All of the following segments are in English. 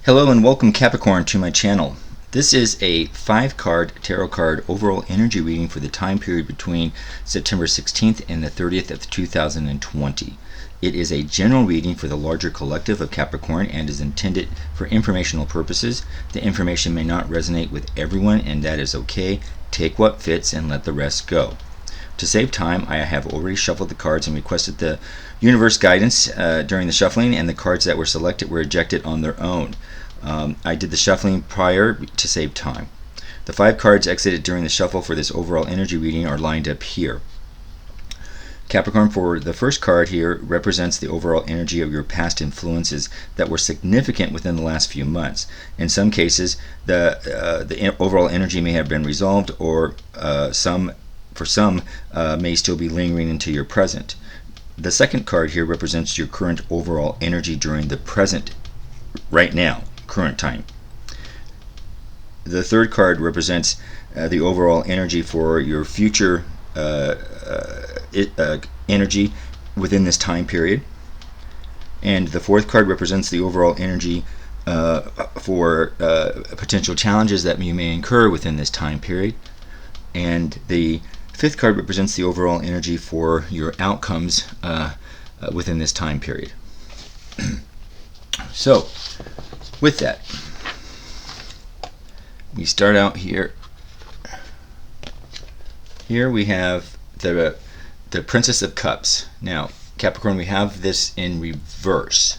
Hello and welcome Capricorn to my channel. This is a 5-card tarot card overall energy reading for the time period between September 16th and the 30th of 2020. It is a general reading for the larger collective of Capricorn and is intended for informational purposes. The information may not resonate with everyone, and that is okay. Take what fits and let the rest go. To save time, I have already shuffled the cards and requested the universe guidance during the shuffling, and the cards that were selected were ejected on their own. I did the shuffling prior to save time. The 5 cards exited during the shuffle for this overall energy reading are lined up here. Capricorn, for the first card here, represents the overall energy of your past influences that were significant within the last few months. In some cases, the overall energy may have been resolved, or for some may still be lingering into your present. The second card here represents your current overall energy during the present, right now, current time. The third card represents the overall energy for your future energy within this time period. And the fourth card represents the overall energy for potential challenges that you may incur within this time period. And the fifth card represents the overall energy for your outcomes within this time period. So, with that, we start out here. Here we have the Princess of Cups. Now, Capricorn, we have this in reverse.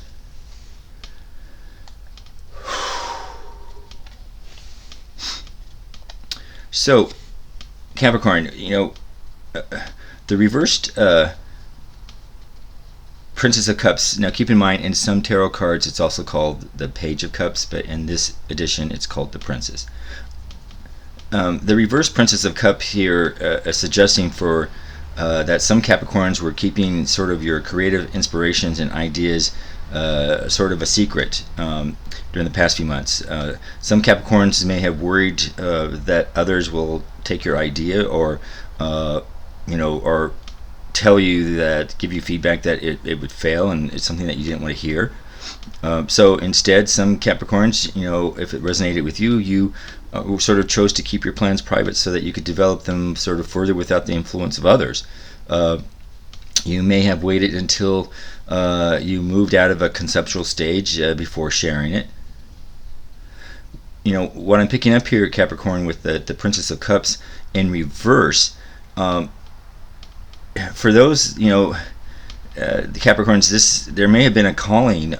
So, Capricorn, the reversed Princess of Cups. Now keep in mind, in some tarot cards it's also called the Page of Cups, but in this edition it's called the Princess. The reverse Princess of Cups here is suggesting for that some Capricorns were keeping sort of your creative inspirations and ideas sort of a secret during the past few months. Some Capricorns may have worried that others will take your idea or tell you that, give you feedback that it would fail and it's something that you didn't want to hear. So instead, some Capricorns, if it resonated with you, you sort of chose to keep your plans private so that you could develop them sort of further without the influence of others. You may have waited until you moved out of a conceptual stage before sharing it. What I'm picking up here, Capricorn, with the Princess of Cups in reverse, for those, the Capricorns, there may have been a calling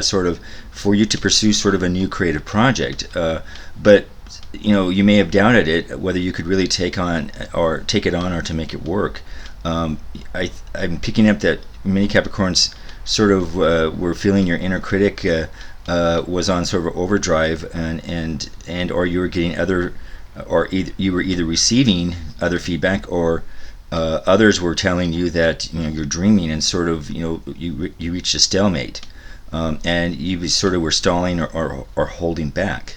sort of for you to pursue sort of a new creative project, but you may have doubted it, whether you could really take it on or to make it work. I'm picking up that many Capricorns sort of were feeling your inner critic was on sort of overdrive, and or you were getting you were either receiving other feedback, or others were telling you that you're dreaming, and sort of you reached a stalemate, and you sort of were stalling or holding back.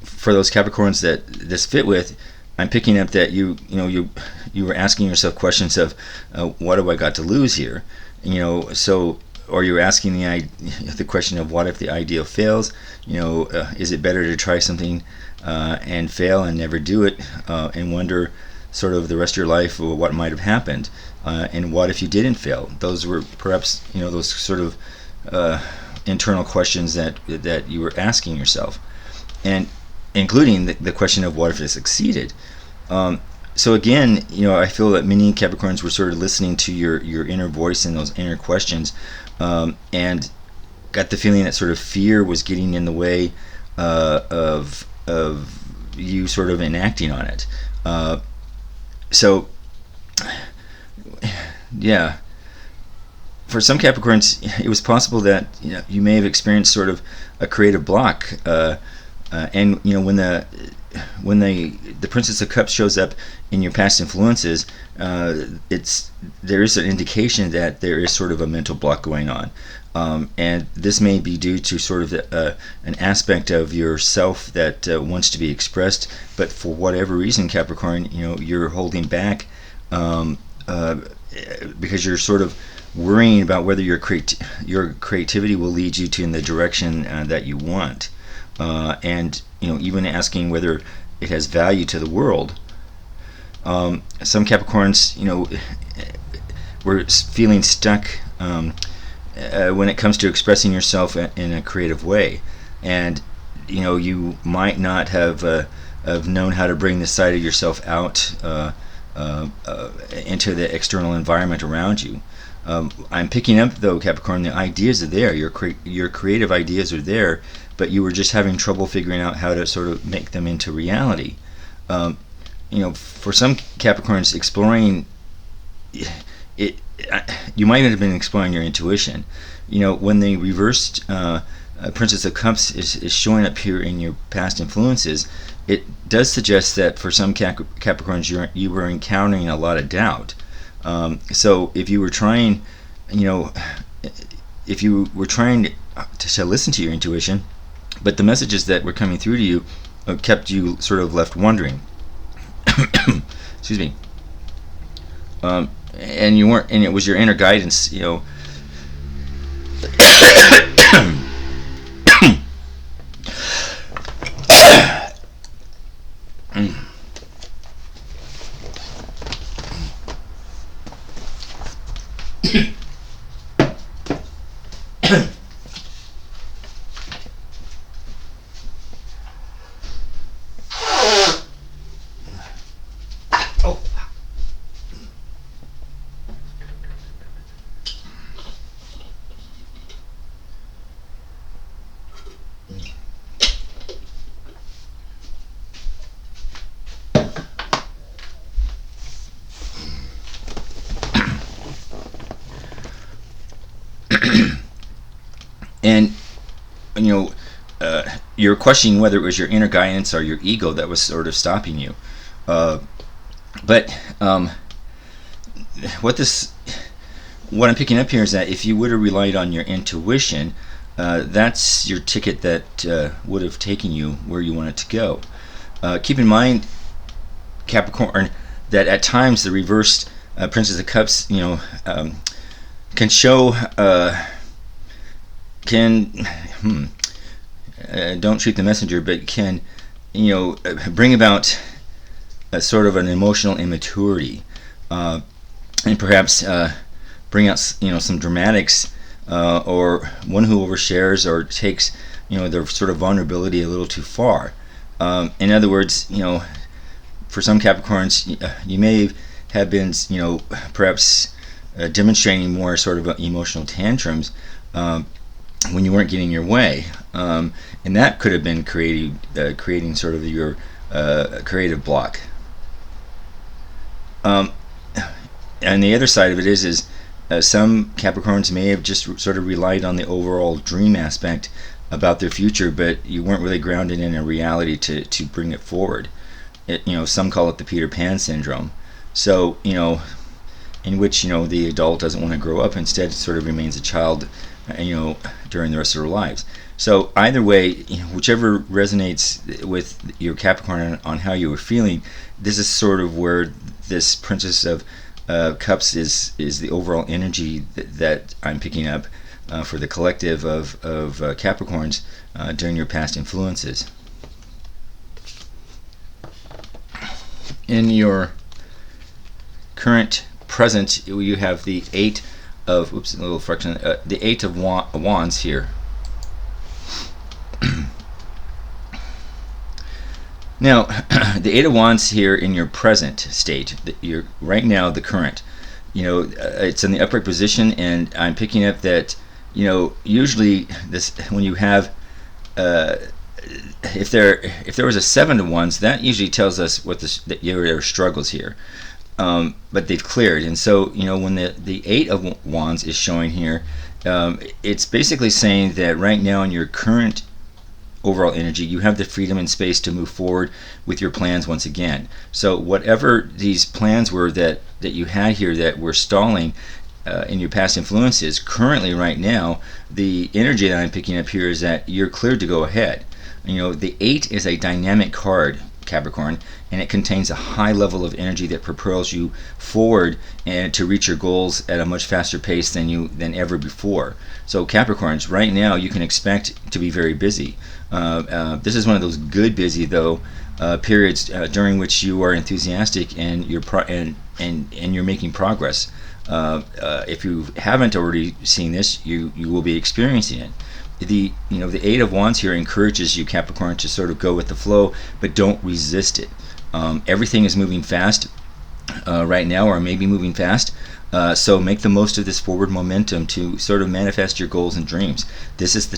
For those Capricorns that this fit with, I'm picking up that you were asking yourself questions of what do I got to lose here, or you're asking the question of what if the idea fails. Is it better to try something and fail and never do it, and wonder sort of the rest of your life what might have happened, and what if you didn't fail? Those were perhaps those sort of internal questions that you were asking yourself, and including the question of what if it succeeded. So again, I feel that many Capricorns were sort of listening to your inner voice and those inner questions, and got the feeling that sort of fear was getting in the way of you sort of enacting on it. So, yeah, for some Capricorns, it was possible that you may have experienced sort of a creative block, and when the Princess of Cups shows up in your past influences, there is an indication that there is sort of a mental block going on, and this may be due to sort of an aspect of yourself that wants to be expressed, but for whatever reason, Capricorn, you're holding back because you're sort of worrying about whether your creativity will lead you to in the direction that you want, and even asking whether it has value to the world. Some Capricorns, were feeling stuck when it comes to expressing yourself in a creative way, and you might not have known how to bring this side of yourself out into the external environment around you. I'm picking up, though, Capricorn, the ideas are there. Your creative ideas are there, but you were just having trouble figuring out how to sort of make them into reality. For some Capricorns, exploring it, you might have been exploring your intuition. When the reversed Princess of Cups is showing up here in your past influences, it does suggest that for some Capricorns you were encountering a lot of doubt. So if you were trying, to listen to your intuition, but the messages that were coming through to you kept you sort of left wondering. Excuse me. And you weren't, and it was your inner guidance, and you're questioning whether it was your inner guidance or your ego that was sort of stopping you. But what I'm picking up here is that if you would have relied on your intuition, that's your ticket that would have taken you where you wanted to go. Keep in mind, Capricorn, that at times the reversed Princess of Cups, can show, don't shoot the messenger, but can, bring about a sort of an emotional immaturity, and perhaps bring out, some dramatics, or one who overshares or takes, their sort of vulnerability a little too far. In other words, for some Capricorns, you may have been, perhaps demonstrating more sort of emotional tantrums when you weren't getting your way, and that could have been creating sort of your creative block. And the other side of it is some Capricorns may have just sort of relied on the overall dream aspect about their future, but you weren't really grounded in a reality to bring it forward. Some call it the Peter Pan syndrome. So, in which, the adult doesn't want to grow up, instead sort of remains a child, during the rest of their lives. So either way, whichever resonates with your Capricorn on how you were feeling, this is sort of where this Princess of Cups is the overall energy that I'm picking up for the collective of Capricorns during your past influences. In your current present, you have the Eight of the Eight of Wands here. Now, the Eight of Wands here in your present state, you're right now, the current, it's in the upright position, and I'm picking up that, usually this, when you have, if there was a Seven of Wands, that usually tells us what that there are struggles here, but they've cleared. And so, when the Eight of Wands is showing here, it's basically saying that right now in your current overall energy, you have the freedom and space to move forward with your plans once again. So whatever these plans were that you had here that were stalling in your past influences, currently right now, the energy that I'm picking up here is that you're cleared to go ahead. The Eight is a dynamic card, Capricorn, and it contains a high level of energy that propels you forward and to reach your goals at a much faster pace than ever before. So Capricorns, right now you can expect to be very busy. This is one of those good busy though periods during which you are enthusiastic and you're making progress. If you haven't already seen this, you will be experiencing it. The Eight of Wands here encourages you, Capricorn, to sort of go with the flow, but don't resist it. Everything is moving fast right now, or maybe moving fast. So make the most of this forward momentum to sort of manifest your goals and dreams. This is the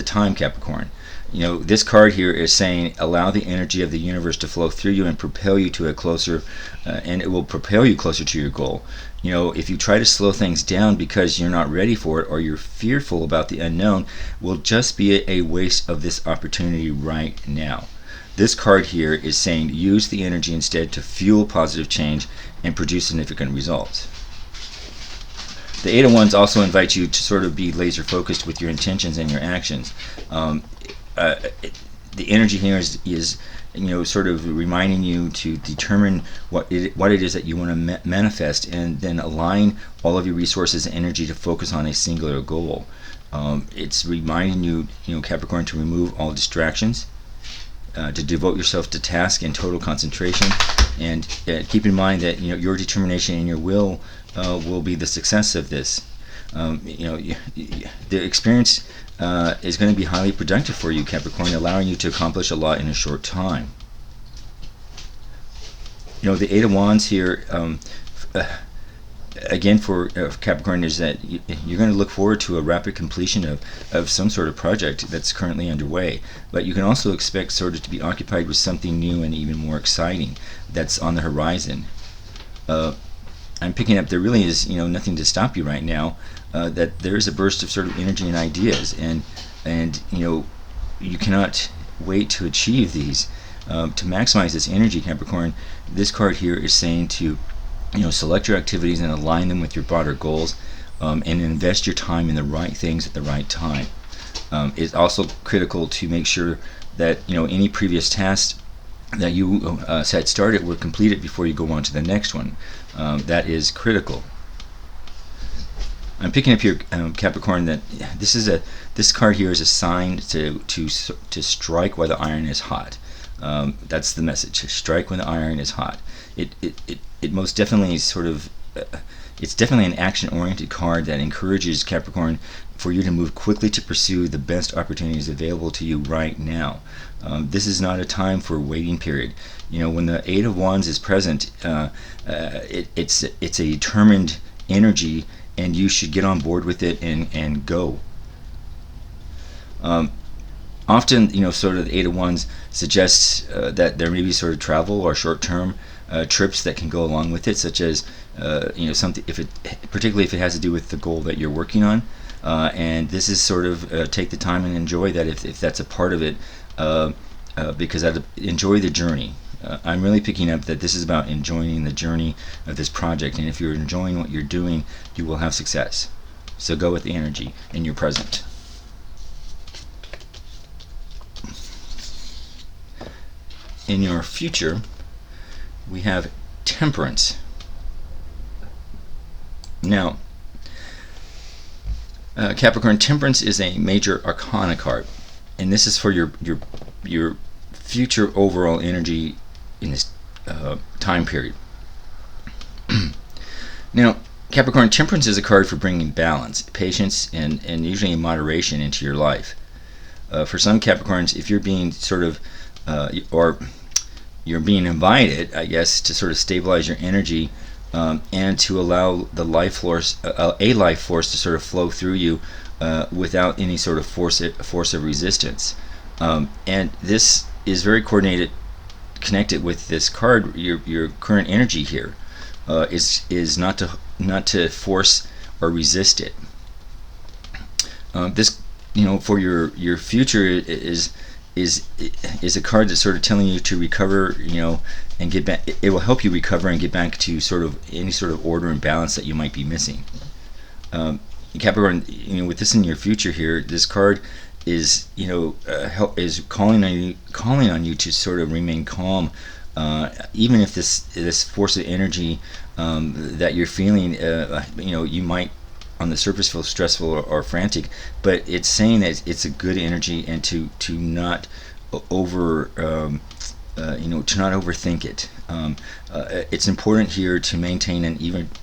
time, Capricorn. This card here is saying allow the energy of the universe to flow through you and propel you to and it will propel you closer to your goal. If you try to slow things down because you're not ready for it or you're fearful about the unknown, will just be a waste of this opportunity right now. This card here is saying use the energy instead to fuel positive change and produce significant results. The Eight of Wands also invites you to sort of be laser focused with your intentions and your actions. The energy here is sort of reminding you to determine what it is that you want to manifest, and then align all of your resources and energy to focus on a singular goal. It's reminding you, Capricorn, to remove all distractions, to devote yourself to task and total concentration, and keep in mind that your determination and your will be the success of this. The experience is going to be highly productive for you, Capricorn, allowing you to accomplish a lot in a short time. The Eight of Wands here, again for Capricorn, is that you're going to look forward to a rapid completion of some sort of project that's currently underway, but you can also expect sort of to be occupied with something new and even more exciting that's on the horizon. I'm picking up there really is nothing to stop you right now, that there is a burst of sort of energy and ideas, and you cannot wait to achieve these. To maximize this energy, Capricorn, this card here is saying to select your activities and align them with your broader goals, and invest your time in the right things at the right time. It's also critical to make sure that any previous tasks that you had started were completed before you go on to the next one. That is critical. I'm picking up here, Capricorn, that this card here is a sign to strike while the iron is hot. That's the message. Strike when the iron is hot. It most definitely is sort of it's definitely an action-oriented card that encourages, Capricorn, for you to move quickly to pursue the best opportunities available to you right now. This is not a time for a waiting period. When the Eight of Wands is present, it's a determined energy, and you should get on board with it and go. Often, sort of the Eight of Wands suggests that there may be sort of travel or short-term trips that can go along with it, such as something, particularly if it has to do with the goal that you're working on. And this is sort of take the time and enjoy that if that's a part of it, because enjoy the journey. I'm really picking up that this is about enjoying the journey of this project, and if you're enjoying what you're doing, you will have success. So go with the energy in your present. In your future, we have Temperance. Now, Capricorn, Temperance is a major arcana card, and this is for your future overall energy in this time period. Now, Capricorn, Temperance is a card for bringing balance, patience, and usually moderation into your life. For some Capricorns, if you're being sort of or you're being invited, I guess, to sort of stabilize your energy, and to allow the life force, a life force, to sort of flow through you without any sort of force of resistance. And this is very connected with this card. Your current energy here is not to force or resist it. This, for your future is a card that's sort of telling you to recover, and get back. It will help you recover and get back to sort of any sort of order and balance that you might be missing. Capricorn, with this in your future here, this card is is calling on you to sort of remain calm, even if this force of energy that you're feeling, you might on the surface feel stressful or frantic, but it's saying that it's a good energy, and to not over to not overthink it. It's important here to maintain an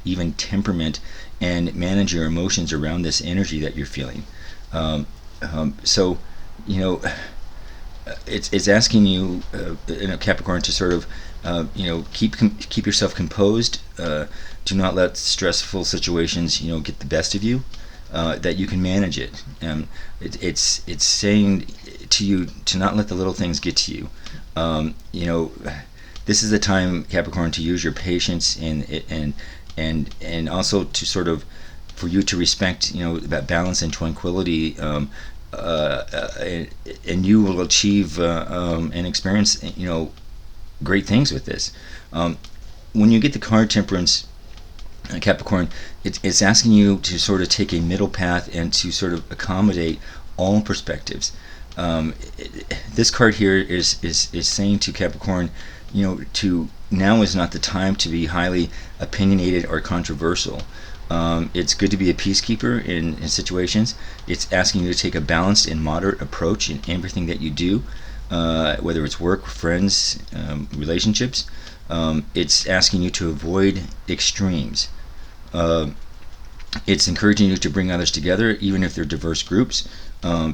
even temperament and manage your emotions around this energy that you're feeling. So, it's asking you, Capricorn, to sort of, keep yourself composed. Do not let stressful situations, get the best of you. That you can manage it. It's saying to you to not let the little things get to you. This is the time, Capricorn, to use your patience and also to sort of, for you to respect, that balance and tranquility, and you will achieve and experience, great things with this. When you get the card Temperance, Capricorn, it's asking you to sort of take a middle path and to sort of accommodate all perspectives. This card here is saying to Capricorn, to now is not the time to be highly opinionated or controversial. It's good to be a peacekeeper in situations. It's asking you to take a balanced and moderate approach in everything that you do, whether it's work, friends, relationships. It's asking you to avoid extremes. It's encouraging you to bring others together, even if they're diverse groups,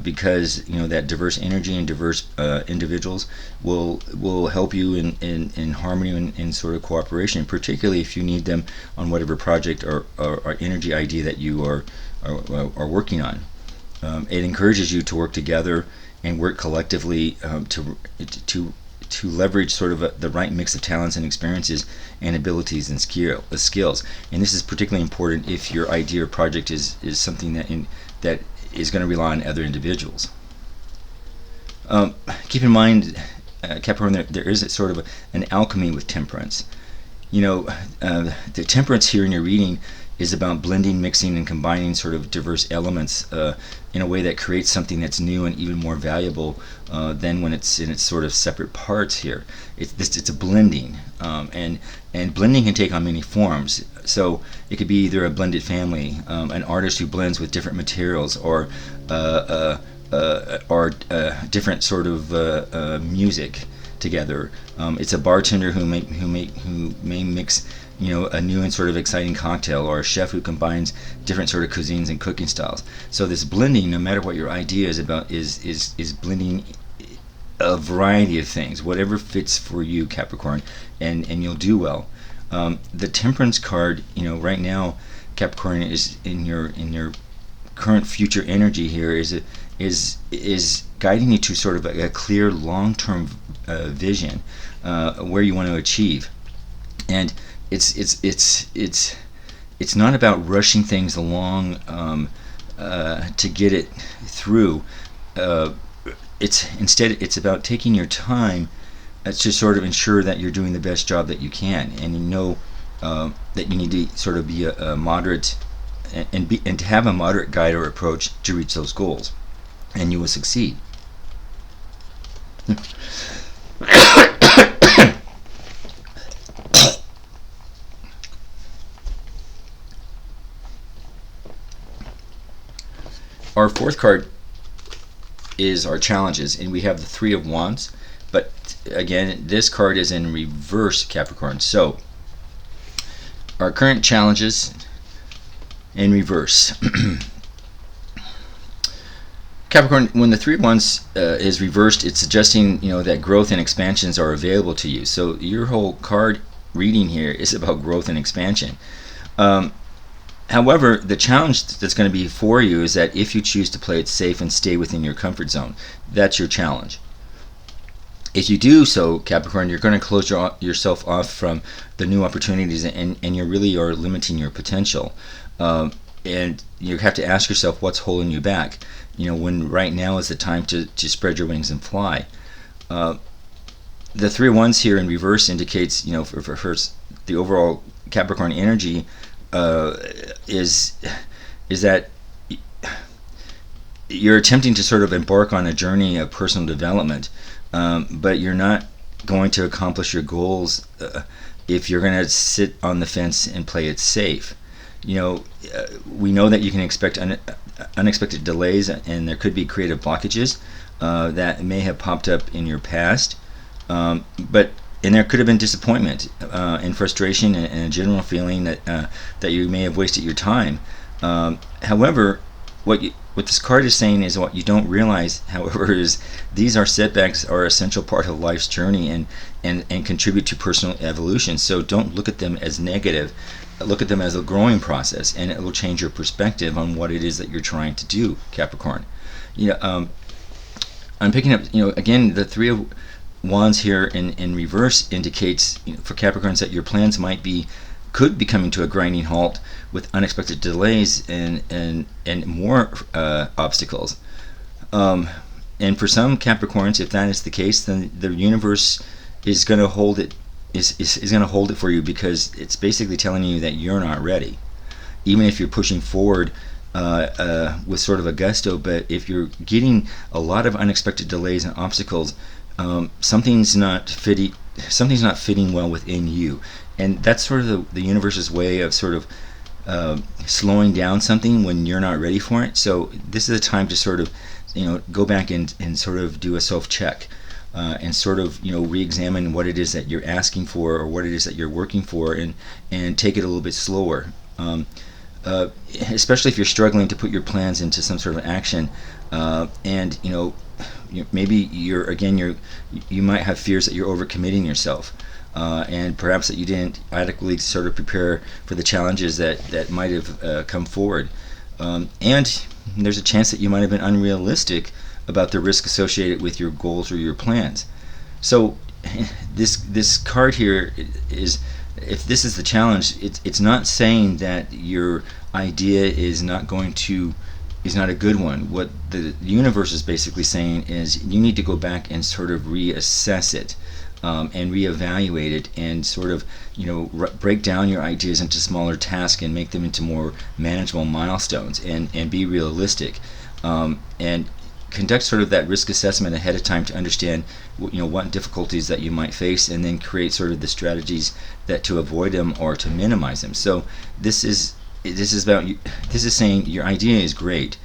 because that diverse energy and diverse individuals will help you in harmony and in sort of cooperation, particularly if you need them on whatever project or energy idea that you are working on. It encourages you to work together and work collectively, to leverage sort of the right mix of talents and experiences and abilities and skills. And this is particularly important if your idea or project is something that is going to rely on other individuals. Keep in mind, Capricorn, there is sort of an alchemy with Temperance. The Temperance here in your reading is about blending, mixing, and combining sort of diverse elements in a way that creates something that's new and even more valuable than when it's in its sort of separate parts here. It's a blending, and blending can take on many forms. So it could be either a blended family, an artist who blends with different materials, or different sort of music together. It's a bartender who may mix a new and sort of exciting cocktail, or a chef who combines different sort of cuisines and cooking styles. So this blending, no matter what your idea is about, is blending a variety of things, whatever fits for you, Capricorn, and you'll do well. The Temperance card, right now, Capricorn, is in your current future energy here is guiding you to sort of a clear long-term vision where you want to achieve. And it's not about rushing things along to get it through. It's about taking your time to sort of ensure that you're doing the best job that you can, and that you need to sort of be a moderate and to have a moderate guide or approach to reach those goals, and you will succeed. Our fourth card is our challenges, and we have the Three of Wands, but again, this card is in reverse, Capricorn. So our current challenges in reverse. Capricorn, when the Three of Wands is reversed, it's suggesting that growth and expansions are available to you. So your whole card reading here is about growth and expansion. However, the challenge that's going to be for you is that if you choose to play it safe and stay within your comfort zone, that's your challenge. If you do so, Capricorn, you're going to close yourself off from the new opportunities, and you really are limiting your potential. And you have to ask yourself what's holding you back, when right now is the time to spread your wings and fly. The Three of Wands here in reverse indicates, for the overall Capricorn energy, is that you're attempting to sort of embark on a journey of personal development, but you're not going to accomplish your goals if you're going to sit on the fence and play it safe. We know that you can expect unexpected delays, and there could be creative blockages that may have popped up in your past, and there could have been disappointment and frustration and a general feeling that you may have wasted your time. However, what this card is saying is what you don't realize, however, is these are setbacks are an essential part of life's journey and contribute to personal evolution. So don't look at them as negative. Look at them as a growing process, and it will change your perspective on what it is that you're trying to do, Capricorn. I'm picking up, again, the Three of Wands here in reverse indicates, for Capricorns, that your plans could be coming to a grinding halt with unexpected delays and more obstacles. And for some Capricorns, if that is the case, then the universe is going to hold it is going to hold it for you, because it's basically telling you that you're not ready, even if you're pushing forward with sort of a gusto. But if you're getting a lot of unexpected delays and obstacles, something's not fitting well within you, and that's sort of the universe's way of sort of slowing down something when you're not ready for it. So this is a time to sort of go back and sort of do a self-check, and sort of re-examine what it is that you're asking for or what it is that you're working for, and take it a little bit slower. Especially if you're struggling to put your plans into some sort of action, and maybe you might have fears that you're overcommitting yourself, and perhaps that you didn't adequately sort of prepare for the challenges that might have come forward, and there's a chance that you might have been unrealistic about the risk associated with your goals or your plans. So this card here is, if this is the challenge, it's not saying that your idea is not a good one. What the universe is basically saying is you need to go back and sort of reassess it, and reevaluate it, and sort of break down your ideas into smaller tasks and make them into more manageable milestones, and be realistic, and conduct sort of that risk assessment ahead of time to understand what difficulties that you might face, and then create sort of the strategies that to avoid them or to minimize them. So this is saying your idea is great.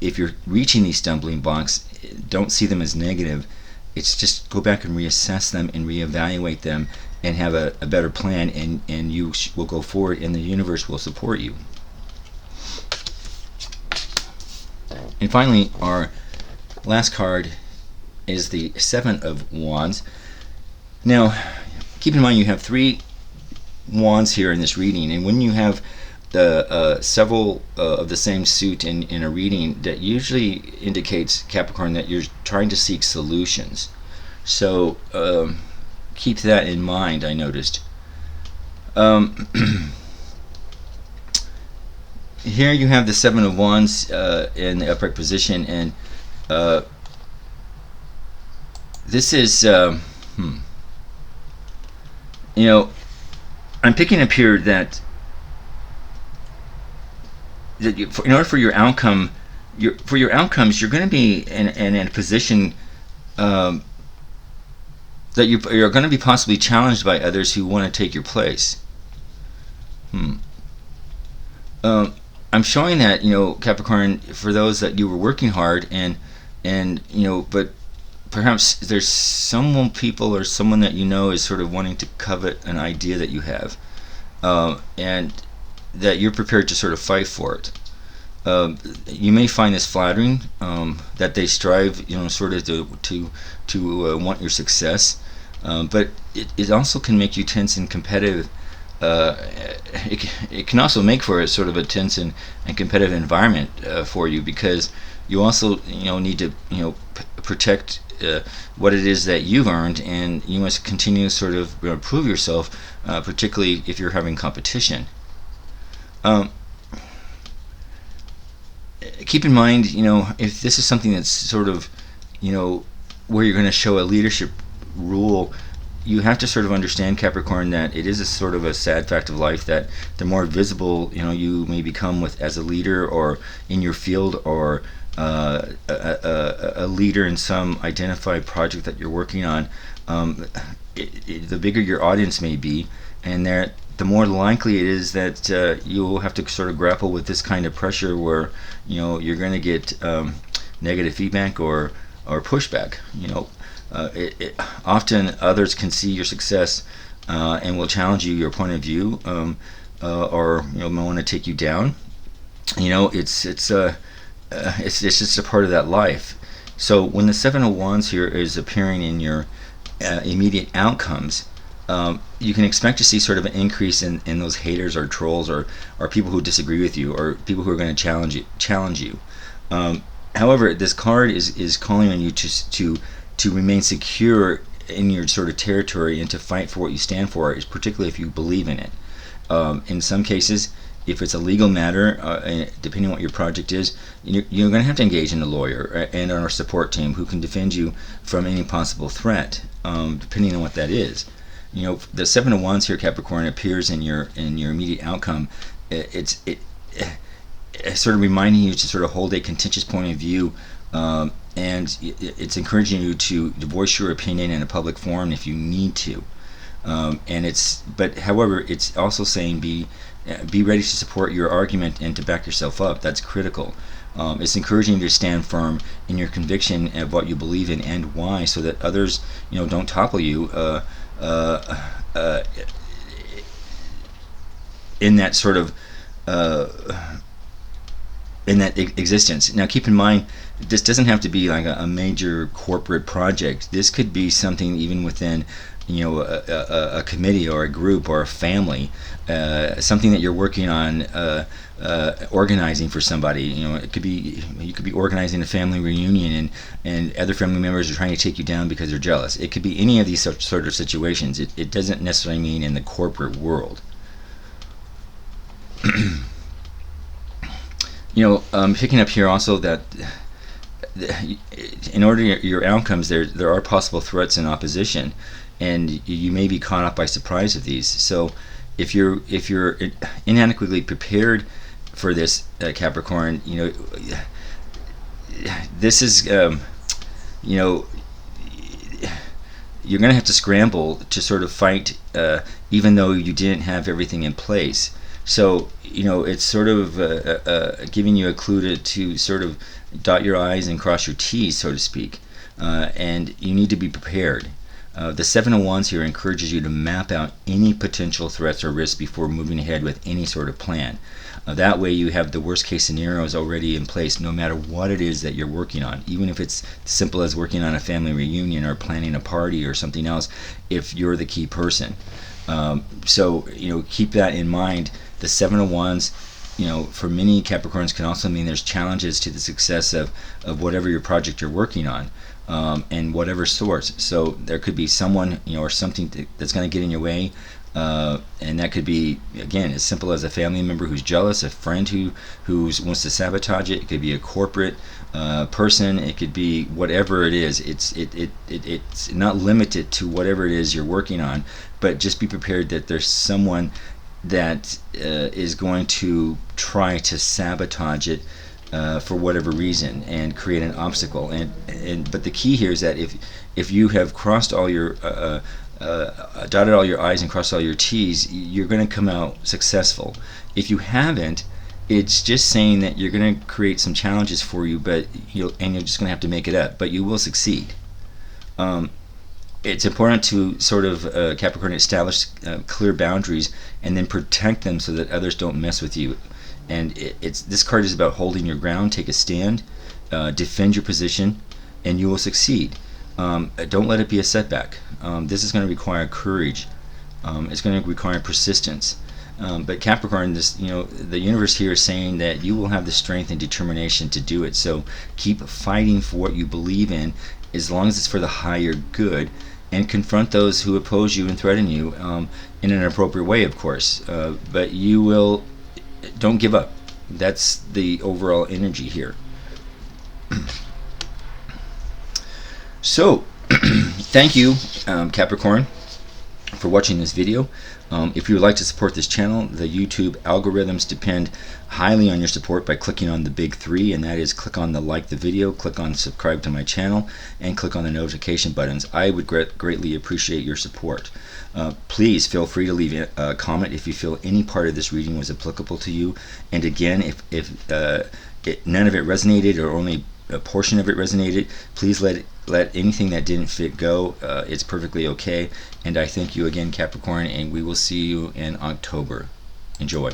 If you're reaching these stumbling blocks, don't see them as negative. It's just go back and reassess them and reevaluate them, and have a better plan, and you will go forward, and the universe will support you. And finally, our last card is the Seven of Wands. Now, keep in mind you have 3 wands here in this reading, and when you have several of the same suit in a reading, that usually indicates, Capricorn, that you're trying to seek solutions. So keep that in mind, I noticed. Here you have the Seven of Wands in the upright position, and this is I'm picking up here that in order for your outcomes, you're going to be in a position that you're going to be possibly challenged by others who want to take your place. I'm showing that, Capricorn, for those that you were working hard, and but perhaps there's people or someone that is sort of wanting to covet an idea that you have, and that you're prepared to sort of fight for it. You may find this flattering, that they strive, sort of to want your success, but it also can make you tense and competitive. It can also make for a sort of a tense and competitive environment for you, because you also need to protect what it is that you've earned, and you must continue to sort of prove yourself, particularly if you're having competition. Keep in mind, if this is something that's sort of, where you're going to show a leadership role, you have to sort of understand, Capricorn, that it is a sort of a sad fact of life that the more visible you may become with as a leader or in your field, or a leader in some identified project that you're working on, the bigger your audience may be, and the more likely it is that you'll have to sort of grapple with this kind of pressure where you're going to get negative feedback or pushback. Often others can see your success and will challenge you, your point of view, or may want to take you down. It's just a part of that life. So when the Seven of Wands here is appearing in your immediate outcomes, you can expect to see sort of an increase in those haters or trolls or people who disagree with you, or people who are going to challenge you. However, this card is calling on you to remain secure in your sort of territory and to fight for what you stand for, is particularly if you believe in it. In some cases, if it's a legal matter, depending on what your project is, you're going to have to engage in a lawyer and our support team who can defend you from any possible threat, depending on what that is. The Seven of Wands here, Capricorn, appears in your immediate outcome. It's sort of reminding you to sort of hold a contentious point of view, and it's encouraging you to voice your opinion in a public forum if you need to. But however, it's also saying be ready to support your argument and to back yourself up. That's critical. It's encouraging you to stand firm in your conviction of what you believe in and why, so that others, don't topple you in that sort of in that existence. Now, keep in mind, this doesn't have to be like a major corporate project. This could be something even within a committee or a group or a family, something that you're working on organizing for somebody. It could be, you could be organizing a family reunion and other family members are trying to take you down because they're jealous. It could be any of these sort of situations. It doesn't necessarily mean in the corporate world. Picking up here also that in order to your outcomes, there are possible threats and opposition, and you may be caught up by surprise of these. So if you're inadequately prepared for this, Capricorn, this is you're going to have to scramble to sort of fight, even though you didn't have everything in place. So it's sort of giving you a clue to sort of dot your I's and cross your T's, so to speak, and you need to be prepared. The Seven of Wands here encourages you to map out any potential threats or risks before moving ahead with any sort of plan. That way you have the worst case scenarios already in place, no matter what it is that you're working on, even if it's simple as working on a family reunion or planning a party or something else, if you're the key person. So keep that in mind. The Seven of Wands, for many Capricorns can also mean there's challenges to the success of whatever your project you're working on, and whatever source. So there could be someone, or something that's going to get in your way, and that could be, again, as simple as a family member who's jealous, a friend who wants to sabotage it. It could be a corporate person. It could be whatever it is. It's not limited to whatever it is you're working on, but just be prepared that there's someone that is going to try to sabotage it for whatever reason and create an obstacle. But the key here is that if you have crossed all your dotted all your I's and crossed all your T's, you're going to come out successful. If you haven't, it's just saying that you're going to create some challenges for you, but you're just going to have to make it up. But you will succeed. It's important to sort of Capricorn establish clear boundaries and then protect them so that others don't mess with you. And this card is about holding your ground, take a stand, defend your position, and you will succeed. Don't let it be a setback. This is going to require courage. It's going to require persistence. But Capricorn, the universe here is saying that you will have the strength and determination to do it. So keep fighting for what you believe in, as long as it's for the higher good, and confront those who oppose you and threaten you in an appropriate way, of course. But don't give up. That's the overall energy here. So, thank you, Capricorn. for watching this video. If you would like to support this channel, the YouTube algorithms depend highly on your support by clicking on the big three, and that is click on the like the video, click on subscribe to my channel, and click on the notification buttons. I would greatly appreciate your support. Please feel free to leave a comment if you feel any part of this reading was applicable to you. And again, if none of it resonated or only a portion of it resonated, please let anything that didn't fit go. It's perfectly okay. And I thank you again, Capricorn, and we will see you in October. Enjoy.